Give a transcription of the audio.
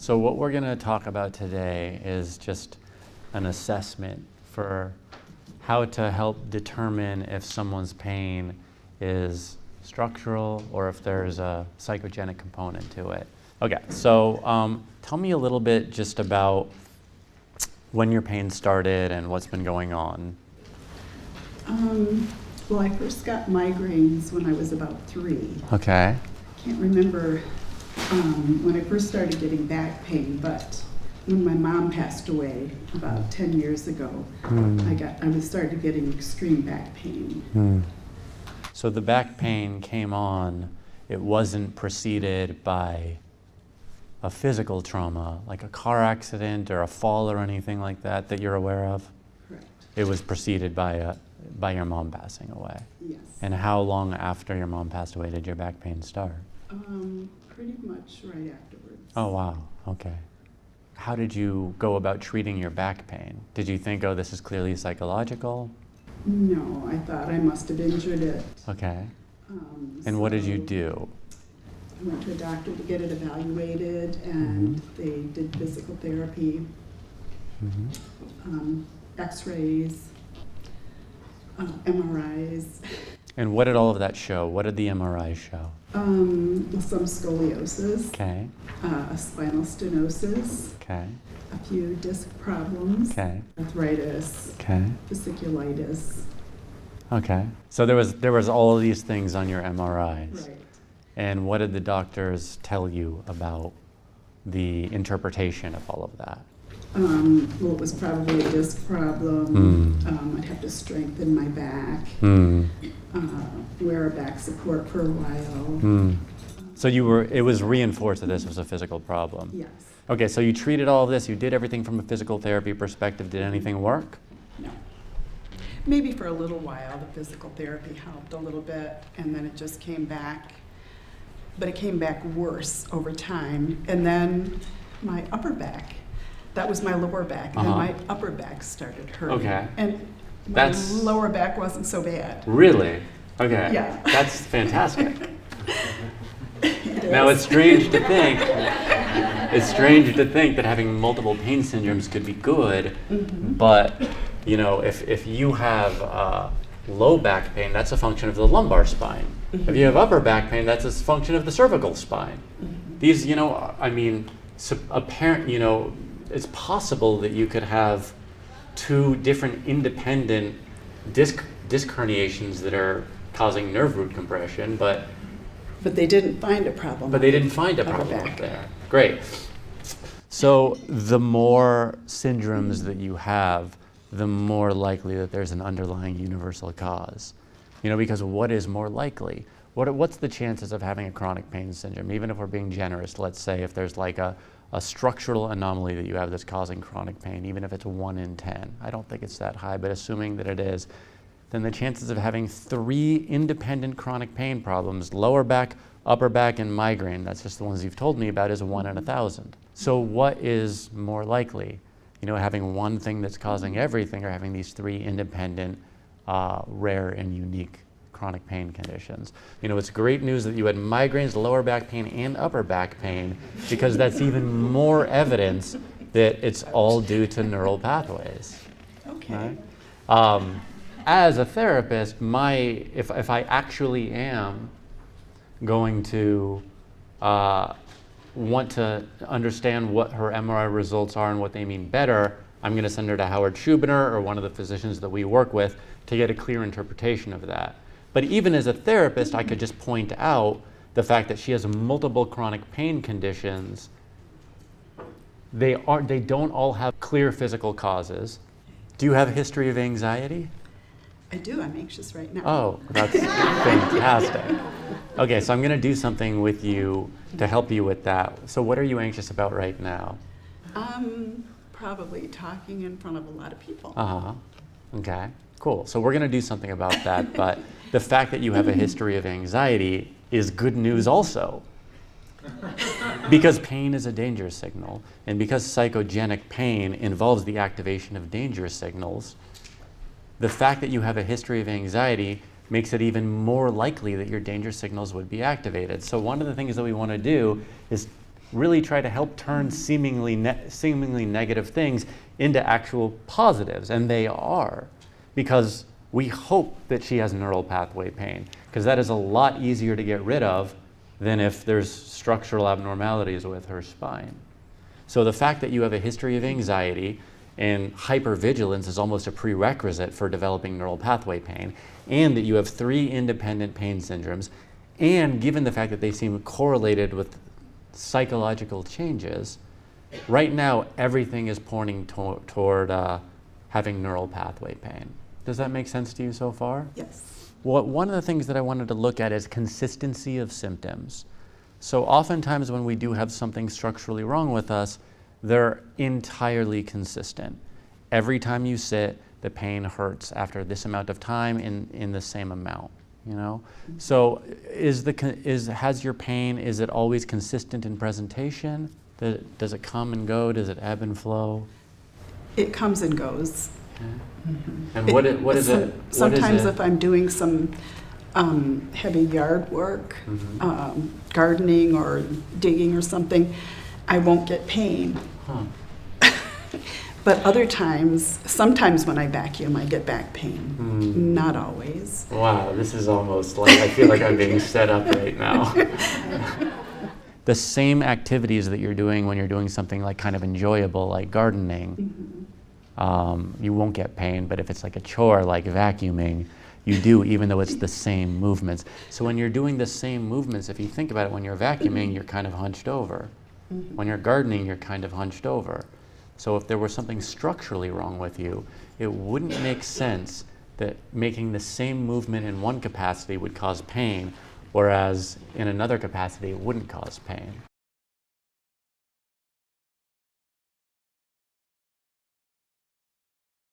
So what we're going to talk about today is just an assessment for how to help determine if someone's pain is structural or if there's a psychogenic component to it. Okay, so tell me a little bit just about when your pain started and what's been going on. Well, I first got migraines when I was about 3. Okay. I can't remember when I first started getting back pain, but when my mom passed away about 10 years ago, I started getting extreme back pain. So the back pain came on, it wasn't preceded by a physical trauma, like a car accident or a fall or anything like that that you're aware of? Correct. It was preceded by your mom passing away? Yes. And how long after your mom passed away did your back pain start? Pretty much right afterwards. Oh, wow, okay. How did you go about treating your back pain? Did you think, oh, this is clearly psychological? No, I thought I must have injured it. Okay. And what did you do? I went to a doctor to get it evaluated, and they did physical therapy, x-rays, MRIs. And what did all of that show? What did the MRI show? Some scoliosis, Okay. a spinal stenosis, Okay. a few disc problems, Okay. arthritis, Okay. fasciculitis. Okay. So there was all of these things on your MRIs. Right. And what did the doctors tell you about the interpretation of all of that? Well, it was probably a disc problem. I'd have to strengthen my back, wear a back support for a while. So it was reinforced that this was a physical problem? Yes. Okay, so you treated all of this, you did everything from a physical therapy perspective. Did anything work? No. Maybe for a little while the physical therapy helped a little bit, and then it just came back. But it came back worse over time. And then my upper back, that was my lower back, and then my upper back started hurting. Okay. And my lower back wasn't so bad. Really? Okay. Yeah. That's fantastic. Now it's strange to think that having multiple pain syndromes could be good, but you know, if you have low back pain, that's a function of the lumbar spine. If you have upper back pain, that's a function of the cervical spine. These, you know, I mean, apparent, you know, it's possible that you could have two different independent disc herniations that are causing nerve root compression, but they didn't find a problem. But they didn't find a problem up there. Great. So the more syndromes that you have, the more likely that there's an underlying universal cause. You know, because what is more likely? What's the chances of having a chronic pain syndrome? Even if we're being generous, let's say if there's like a structural anomaly that you have that's causing chronic pain, even if it's 1 in 10. I don't think it's that high, but assuming that it is, then the chances of having 3 independent chronic pain problems, lower back, upper back, and migraine, that's just the ones you've told me about, is 1 in 1,000. So what is more likely? You know, having one thing that's causing everything, or having these 3 independent, rare and unique chronic pain conditions. You know, it's great news that you had migraines, lower back pain, and upper back pain, because that's even more evidence that it's all due to neural pathways. Okay. Right? As a therapist, if I actually am going to want to understand what her MRI results are and what they mean better, I'm going to send her to Howard Schubiner or one of the physicians that we work with to get a clear interpretation of that. But even as a therapist, I could just point out the fact that she has multiple chronic pain conditions. They don't all have clear physical causes. Do you have a history of anxiety? I do. I'm anxious right now. Oh, that's fantastic. Okay, so I'm going to do something with you to help you with that. So what are you anxious about right now? Probably talking in front of a lot of people. Okay, cool. So we're going to do something about that, but the fact that you have a history of anxiety is good news also. Because pain is a danger signal, and because psychogenic pain involves the activation of danger signals, the fact that you have a history of anxiety makes it even more likely that your danger signals would be activated. So one of the things that we want to do is really try to help turn seemingly negative things into actual positives, and they are, because we hope that she has neural pathway pain, because that is a lot easier to get rid of than if there's structural abnormalities with her spine. So the fact that you have a history of anxiety and hypervigilance is almost a prerequisite for developing neural pathway pain, and that you have 3 independent pain syndromes, and given the fact that they seem correlated with psychological changes, right now everything is pointing toward having neural pathway pain. Does that make sense to you so far? Yes. Well, one of the things that I wanted to look at is consistency of symptoms. So oftentimes when we do have something structurally wrong with us, they're entirely consistent. Every time you sit, the pain hurts after this amount of time in the same amount, you know? So has your pain, is it always consistent in presentation? Does it come and go? Does it ebb and flow? It comes and goes. And what is it? Sometimes if I'm doing some heavy yard work, gardening or digging or something, I won't get pain. Huh. But other times, sometimes when I vacuum, I get back pain. Not always. Wow, this is almost like, I feel like I'm being set up right now. The same activities that you're doing when you're doing something like kind of enjoyable, like gardening, you won't get pain, but if it's like a chore, like vacuuming, you do, even though it's the same movements. So when you're doing the same movements, if you think about it, when you're vacuuming, you're kind of hunched over. When you're gardening, you're kind of hunched over. So if there was something structurally wrong with you, it wouldn't make sense that making the same movement in one capacity would cause pain, whereas in another capacity it wouldn't cause pain.